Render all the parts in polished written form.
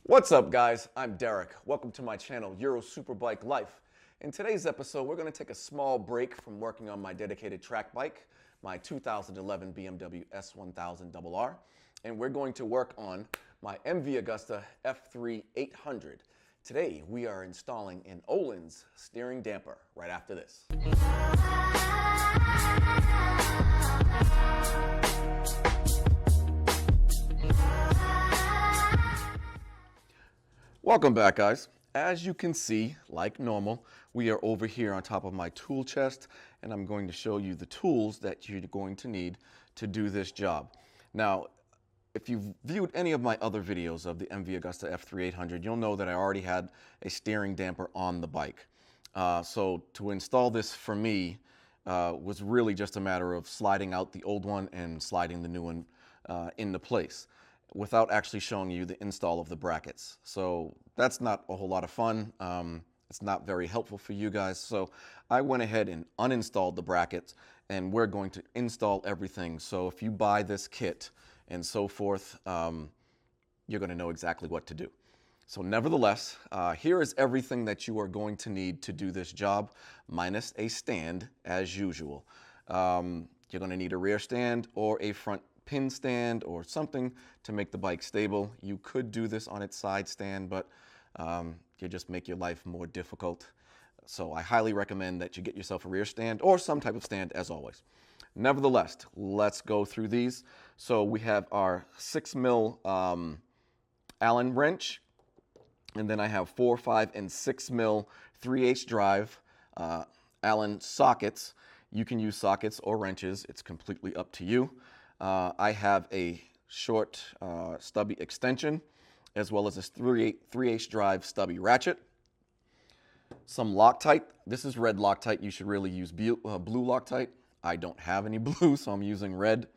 What's up, guys? I'm Derek. Welcome to my channel, Euro Superbike Life. In today's episode, we're going to take a small break from working on my dedicated track bike, my 2011 BMW S1000RR, and we're going to work on my MV Agusta F3 800. Today, we are installing an Ohlins steering damper right after this. Welcome back, guys. As you can see, like normal, we are over here on top of my tool chest, and I'm going to show you the tools that you're going to need to do this job. Now, if you've viewed any of my other videos of the MV Agusta F3 800, you'll know that I already had a steering damper on the bike. So to install this for me was really just a matter of sliding out the old one and sliding the new one into place, without actually showing you the install of the brackets. So that's not a whole lot of fun. It's not very helpful for you guys. So I went ahead and uninstalled the brackets, and we're going to install everything. So if you buy this kit and so forth, you're going to know exactly what to do. So nevertheless, here is everything that you are going to need to do this job, minus a stand as usual. You're going to need a rear stand or a front pin stand or something to make the bike stable. You could do this on its side stand, but you just make your life more difficult. So I highly recommend that you get yourself a rear stand or some type of stand, as always. Nevertheless, let's go through these. So we have our 6mm Allen wrench, and then I have 4, 5, and 6mm 3/8 drive Allen sockets. You can use sockets or wrenches. It's completely up to you. I have a short stubby extension, as well as a 3/8 drive stubby ratchet. Some Loctite. This is red Loctite. You should really use blue Loctite. I don't have any blue, so I'm using red.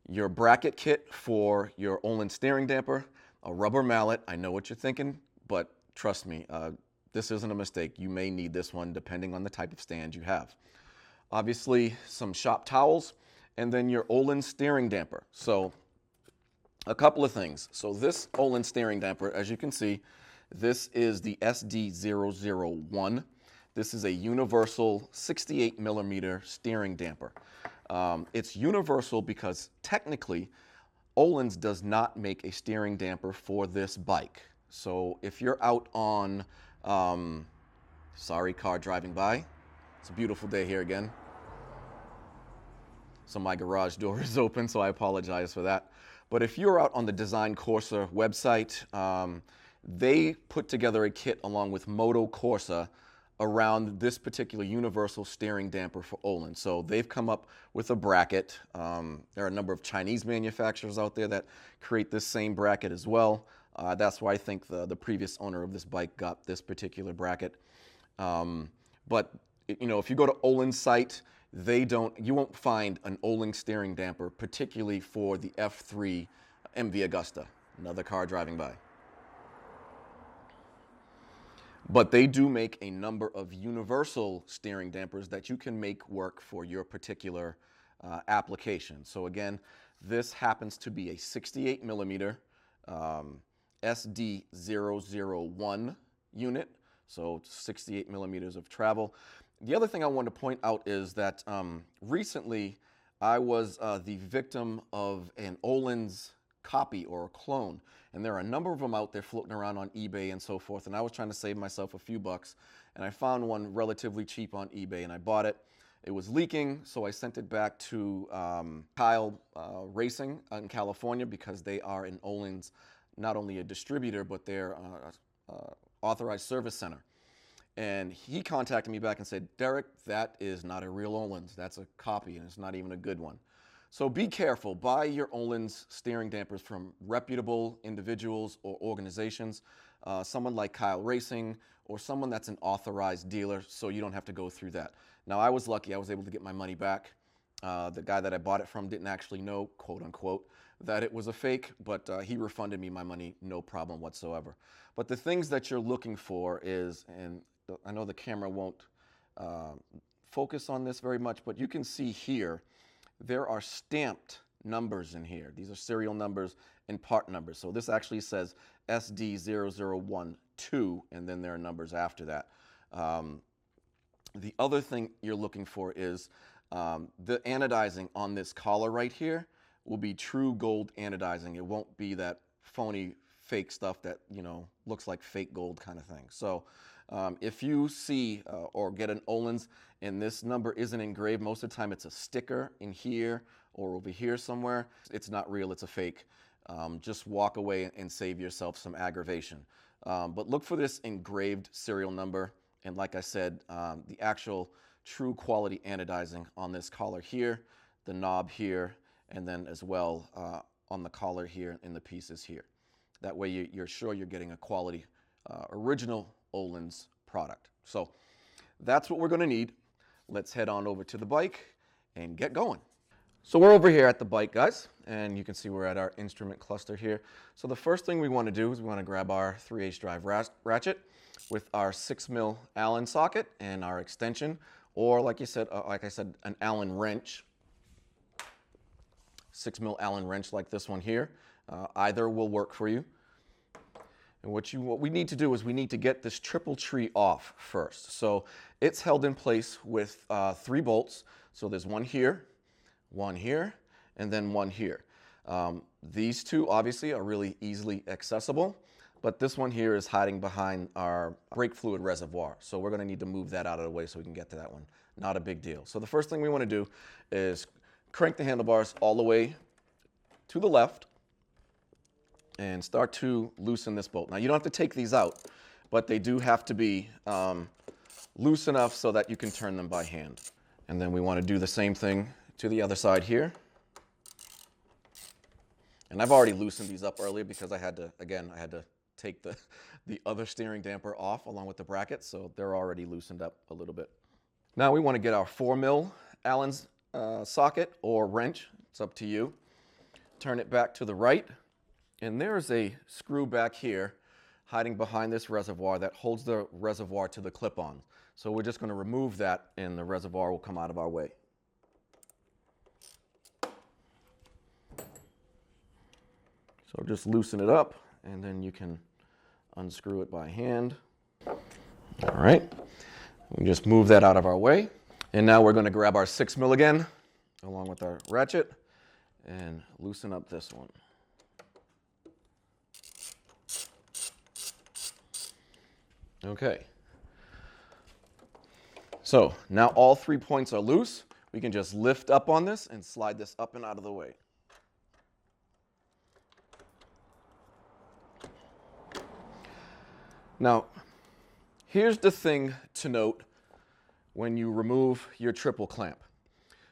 Your bracket kit for your Ohlins steering damper, a rubber mallet. I know what you're thinking, but trust me, this isn't a mistake. You may need this one depending on the type of stand you have. Obviously, some shop towels, and then your Ohlins steering damper. So a couple of things. So this Ohlins steering damper, as you can see, this is the SD001. This is a universal 68mm steering damper. It's universal because technically Ohlins does not make a steering damper for this bike. So if you're out on, sorry, car driving by. It's a beautiful day here again. So my garage door is open, so I apologize for that. But if you're out on the Design Corsa website, they put together a kit along with Moto Corsa around this particular universal steering damper for Ohlins. So they've come up with a bracket. There are a number of Chinese manufacturers out there that create this same bracket as well. That's why I think the previous owner of this bike got this particular bracket. But you know, if you go to Ohlins' site, you won't find an Ohlins steering damper, particularly for the F3 MV Agusta. Another car driving by. But they do make a number of universal steering dampers that you can make work for your particular application. So again, this happens to be a 68mm SD001 unit, so 68mm of travel. The other thing I want to point out is that recently I was the victim of an Ohlins copy or a clone, and there are a number of them out there floating around on eBay and so forth, and I was trying to save myself a few bucks, and I found one relatively cheap on eBay, and I bought it. It was leaking, so I sent it back to Kyle Racing in California, because they are in Ohlins, not only a distributor, but they're authorized service center. And he contacted me back and said, Derek, that is not a real Ohlins. That's a copy, and it's not even a good one. So be careful. Buy your Ohlins steering dampers from reputable individuals or organizations, someone like Kyle Racing or someone that's an authorized dealer, so you don't have to go through that. Now, I was lucky. I was able to get my money back. The guy that I bought it from didn't actually know, quote unquote, that it was a fake, but he refunded me my money, no problem whatsoever. But the things that you're looking for is, and I know the camera won't focus on this very much, but you can see here, there are stamped numbers in here. These are serial numbers, and part numbers. So this actually says SD0012, and then there are numbers after that. The other thing you're looking for is the anodizing on this collar right here will be true gold anodizing. It won't be that phony fake stuff that, you know, looks like fake gold kind of thing. So if you see or get an Ohlins and this number isn't engraved, most of the time it's a sticker in here or over here somewhere. It's not real, it's a fake. Just walk away and save yourself some aggravation. But look for this engraved serial number. And like I said, the actual true quality anodizing on this collar here, the knob here, and then as well on the collar here in the pieces here. That way you're sure you're getting a quality original Ohlins product. So that's what we're going to need. Let's head on over to the bike and get going. So we're over here at the bike, guys, and you can see we're at our instrument cluster here. So the first thing we want to do is we want to grab our 3/8 drive ratchet with our 6mm Allen socket and our extension, or like I said, an Allen wrench. 6mm Allen wrench like this one here. Either will work for you. And what we need to do is we need to get this triple tree off first. So it's held in place with 3 bolts. So there's one here, and then one here. These two obviously are really easily accessible, but this one here is hiding behind our brake fluid reservoir. So we're going to need to move that out of the way so we can get to that one. Not a big deal. So the first thing we want to do is crank the handlebars all the way to the left and start to loosen this bolt. Now you don't have to take these out, but they do have to be loose enough so that you can turn them by hand. And then we want to do the same thing to the other side here. And I've already loosened these up earlier because I had to take the other steering damper off along with the brackets, so they're already loosened up a little bit. Now we want to get our 4mm Allen socket or wrench, it's up to you. Turn it back to the right, and there's a screw back here hiding behind this reservoir that holds the reservoir to the clip-on. So we're just going to remove that and the reservoir will come out of our way. So just loosen it up and then you can unscrew it by hand. All right, we just move that out of our way. And now we're going to grab our 6mm again along with our ratchet and loosen up this one. Okay. So now all 3 points are loose. We can just lift up on this and slide this up and out of the way. Now, here's the thing to note when you remove your triple clamp.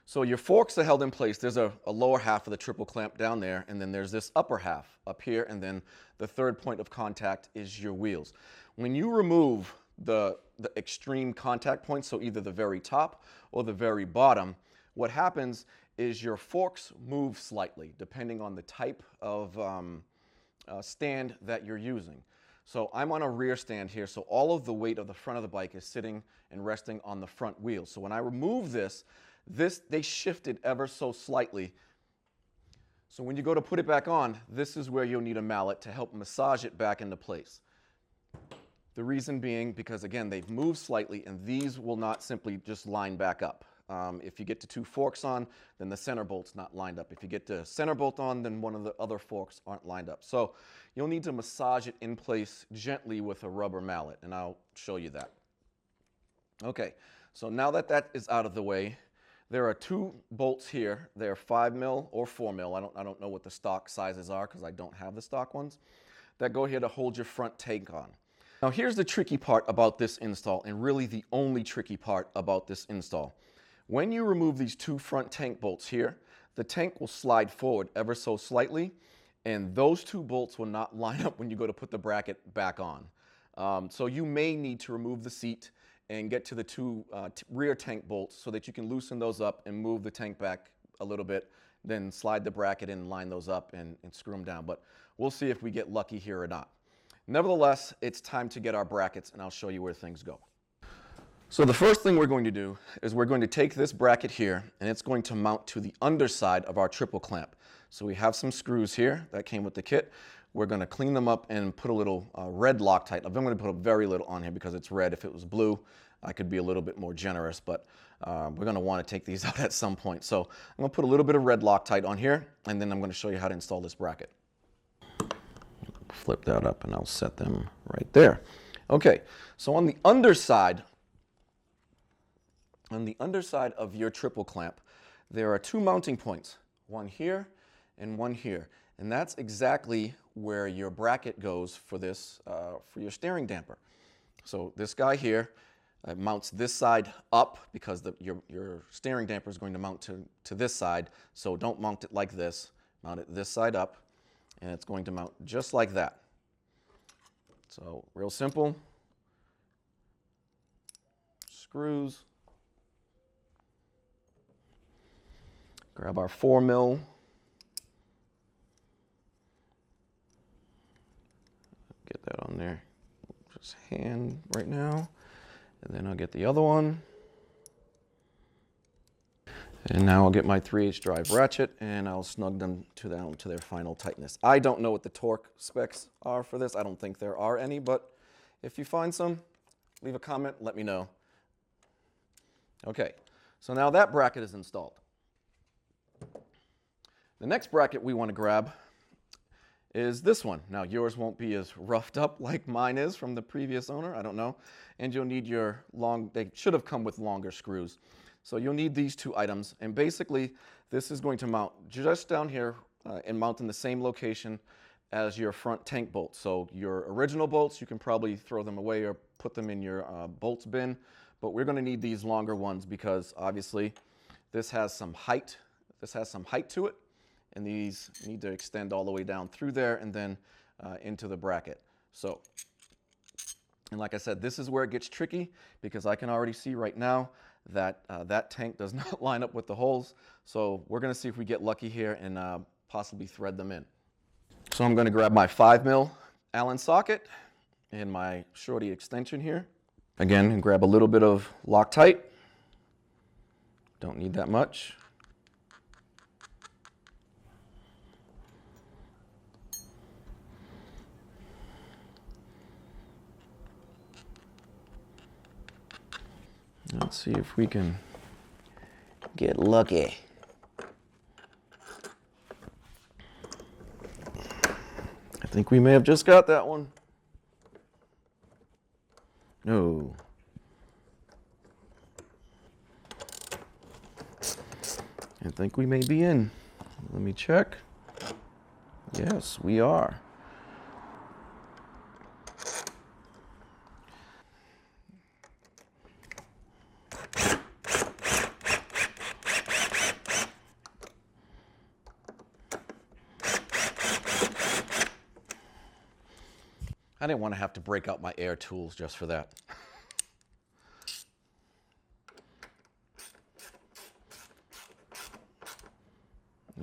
So your forks are held in place. There's a lower half of the triple clamp down there, and then there's this upper half up here, and then the third point of contact is your wheels. When you remove the extreme contact points, so either the very top or the very bottom, what happens is your forks move slightly depending on the type of stand that you're using. So I'm on a rear stand here, so all of the weight of the front of the bike is sitting and resting on the front wheels. So when I remove this, they shifted ever so slightly. So when you go to put it back on, this is where you'll need a mallet to help massage it back into place. The reason being because, again, they've moved slightly and these will not simply just line back up. If you get to 2 forks on, then the center bolt's not lined up. If you get the center bolt on, then one of the other forks aren't lined up. So you'll need to massage it in place gently with a rubber mallet, and I'll show you that. Okay, so now that that is out of the way, there are 2 bolts here. They're 5mm or 4mm. I don't know what the stock sizes are because I don't have the stock ones, that go here to hold your front tank on. Now here's the tricky part about this install, and really the only tricky part about this install. When you remove these 2 front tank bolts here, the tank will slide forward ever so slightly, and those 2 bolts will not line up when you go to put the bracket back on. So you may need to remove the seat and get to the 2 rear tank bolts so that you can loosen those up and move the tank back a little bit, then slide the bracket in, line those up and screw them down. But we'll see if we get lucky here or not. Nevertheless, it's time to get our brackets, and I'll show you where things go. So the first thing we're going to do is we're going to take this bracket here, and it's going to mount to the underside of our triple clamp. So we have some screws here that came with the kit. We're going to clean them up and put a little red Loctite. I'm going to put a very little on here because it's red. If it was blue, I could be a little bit more generous, but we're going to want to take these out at some point. So I'm going to put a little bit of red Loctite on here, and then I'm going to show you how to install this bracket. Flip that up and I'll set them right there. Okay, so on the underside of your triple clamp, there are two mounting points, one here and one here. And that's exactly where your bracket goes for this, for your steering damper. So this guy here mounts this side up because your steering damper is going to mount to this side. So don't mount it like this. Mount it this side up, and it's going to mount just like that. So real simple. Screws. Grab our 4mm. Get that on there. Just hand right now. And then I'll get the other one. And now I'll get my 3/8 drive ratchet and I'll snug them down to their final tightness. I don't know what the torque specs are for this. I don't think there are any, but if you find some, leave a comment, let me know. Okay, so now that bracket is installed. The next bracket we want to grab is this one. Now yours won't be as roughed up like mine is from the previous owner, I don't know. And you'll need your they should have come with longer screws. So you'll need these two items, and basically this is going to mount just down here and mount in the same location as your front tank bolts. So your original bolts, you can probably throw them away or put them in your bolts bin, but we're going to need these longer ones because obviously this has some height. This has some height to it, and these need to extend all the way down through there and then into the bracket. So, and like I said, this is where it gets tricky because I can already see right now that that tank does not line up with the holes. So we're going to see if we get lucky here and possibly thread them in. So I'm going to grab my 5mm Allen socket and my shorty extension here. Again, grab a little bit of Loctite. Don't need that much. Let's see if we can get lucky. I think we may have just got that one. No. I think we may be in. Let me check. Yes, we are. I didn't want to have to break out my air tools just for that.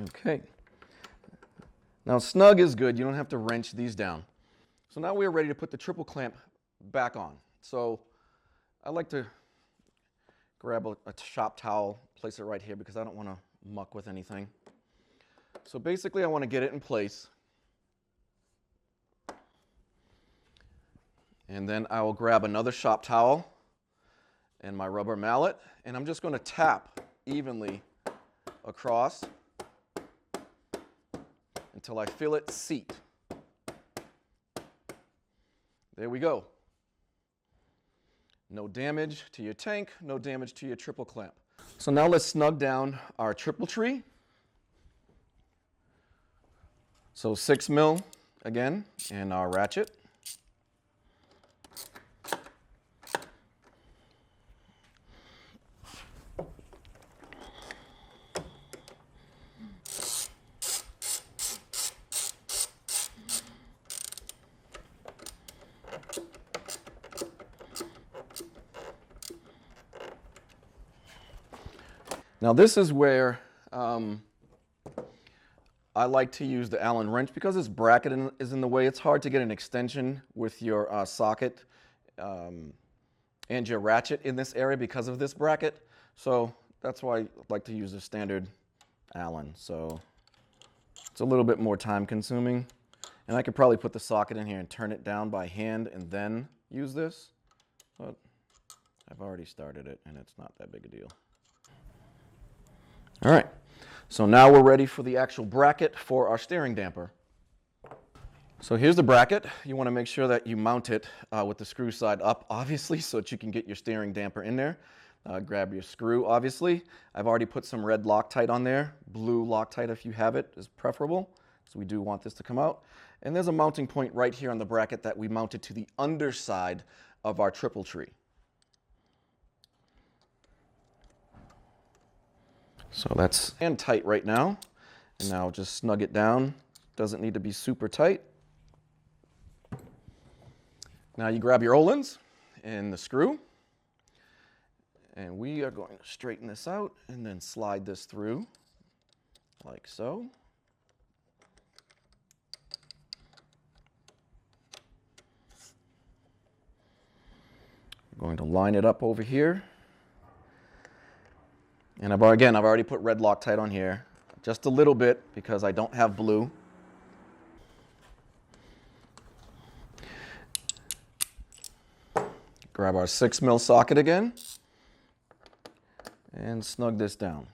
Okay. Now snug is good. You don't have to wrench these down. So now we are ready to put the triple clamp back on. So I like to grab a shop towel, place it right here because I don't want to muck with anything. So basically I want to get it in place. And then I will grab another shop towel and my rubber mallet, and I'm just going to tap evenly across until I feel it seat. There we go. No damage to your tank, no damage to your triple clamp. So now let's snug down our triple tree. So 6mm again, and our ratchet. Now this is where I like to use the Allen wrench because this bracket is in the way. It's hard to get an extension with your socket and your ratchet in this area because of this bracket. So that's why I like to use a standard Allen. So It's a little bit more time consuming. And I could probably put the socket in here and turn it down by hand and then use this. But I've already started it and it's not that big a deal. All right, so now we're ready for the actual bracket for our steering damper. So here's the bracket. You want to make sure that you mount it with the screw side up, obviously, so that you can get your steering damper in there. Grab your screw, obviously. I've already put some red Loctite on there. Blue Loctite, if you have it, is preferable. So we do want this to come out. And there's a mounting point right here on the bracket that we mounted to the underside of our triple tree. So that's hand tight right now. And now just snug it down. Doesn't need to be super tight. Now you grab your Ohlins and the screw. And we are going to straighten this out and then slide this through like so. We're going to line it up over here. And I've already put red Loctite on here, just a little bit because I don't have blue. Grab our 6mm socket again and snug this down.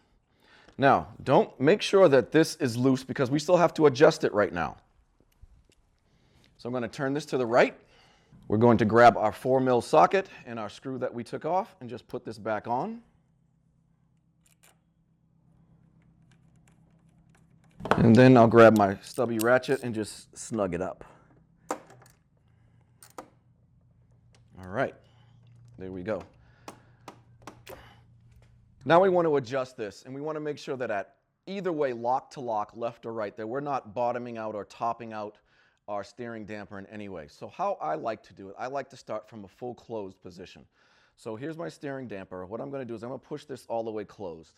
Now, make sure that this is loose because we still have to adjust it right now. So I'm going to turn this to the right. We're going to grab our 4mm socket and our screw that we took off and just put this back on. And then I'll grab my stubby ratchet and just snug it up. All right, there we go. Now we want to adjust this, and we want to make sure that at either way, lock to lock, left or right, that we're not bottoming out or topping out our steering damper in any way. So how I like to do it, I like to start from a full closed position. So here's my steering damper. What I'm going to do is I'm going to push this all the way closed.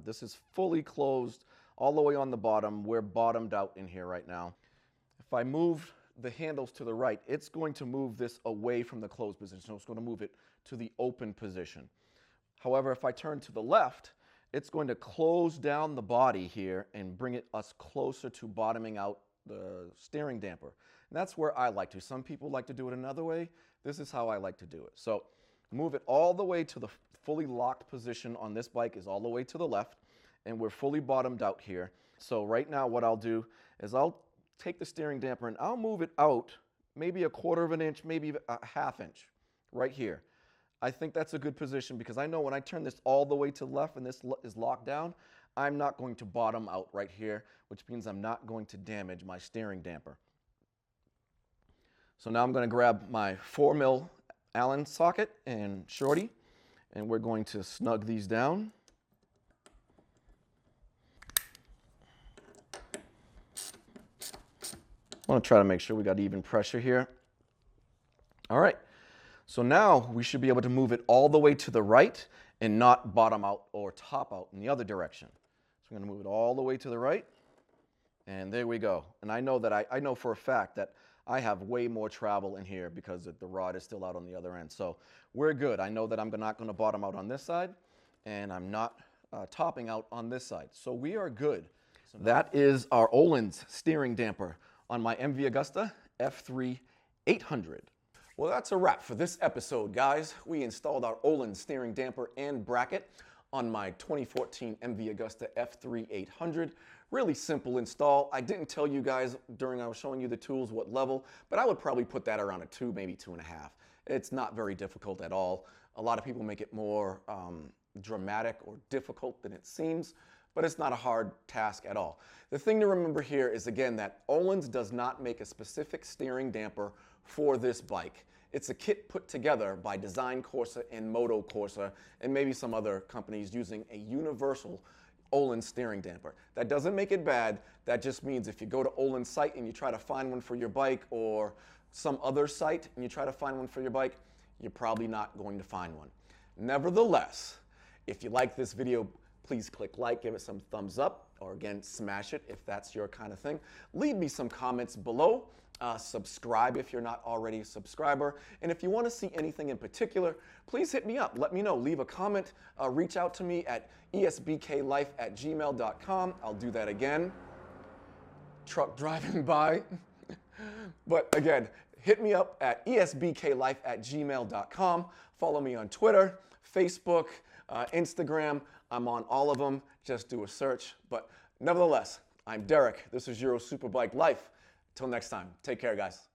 This is fully closed all the way on the bottom. We're bottomed out in here right now. If I move the handles to the right, it's going to move this away from the closed position. So it's going to move it to the open position. However, if I turn to the left, it's going to close down the body here and bring us closer to bottoming out the steering damper. And that's where I like to. Some people like to do it another way. This is how I like to do it. So move it all the way to the fully locked position on this bike is all the way to the left. And we're fully bottomed out here. So right now what I'll do is I'll take the steering damper and I'll move it out maybe a 1/4 of an inch, maybe a 1/2 inch right here. I think that's a good position because I know when I turn this all the way to the left and this is locked down, I'm not going to bottom out right here, which means I'm not going to damage my steering damper. So now I'm going to grab my 4mm Allen socket and shorty, and we're going to snug these down. I want to try to make sure we got even pressure here. All right, so now we should be able to move it all the way to the right and not bottom out or top out in the other direction. So I'm going to move it all the way to the right, and there we go. And I know that I know for a fact that I have way more travel in here because the rod is still out on the other end. So we're good. I know that I'm not going to bottom out on this side, and I'm not topping out on this side. So we are good. So that is our Ohlins steering damper on my MV Agusta F3 800. Well, that's a wrap for this episode, guys. We installed our Ohlins steering damper and bracket on my 2014 MV Agusta F3 800. Really simple install. I didn't tell you guys during I was showing you the tools what level, but I would probably put that around a 2, maybe 2.5. It's not very difficult at all. A lot of people make it more dramatic or difficult than it seems, but it's not a hard task at all. The thing to remember here is, again, that Ohlins does not make a specific steering damper for this bike. It's a kit put together by Design Corsa and Moto Corsa and maybe some other companies using a universal Ohlins steering damper. That doesn't make it bad. That just means if you go to Ohlins site and you try to find one for your bike, or some other site and you try to find one for your bike, you're probably not going to find one. Nevertheless, if you like this video, please click like, give it some thumbs up, or again, smash it if that's your kind of thing. Leave me some comments below. Subscribe if you're not already a subscriber. And if you want to see anything in particular, please hit me up. Let me know. Leave a comment. Reach out to me at esbklife@gmail.com. I'll do that again. truck driving by. But again, hit me up at esbklife@gmail.com. Follow me on Twitter, Facebook, Instagram. I'm on all of them. Just do a search. But nevertheless, I'm Derek. This is Euro Superbike Life. Till next time, take care, guys.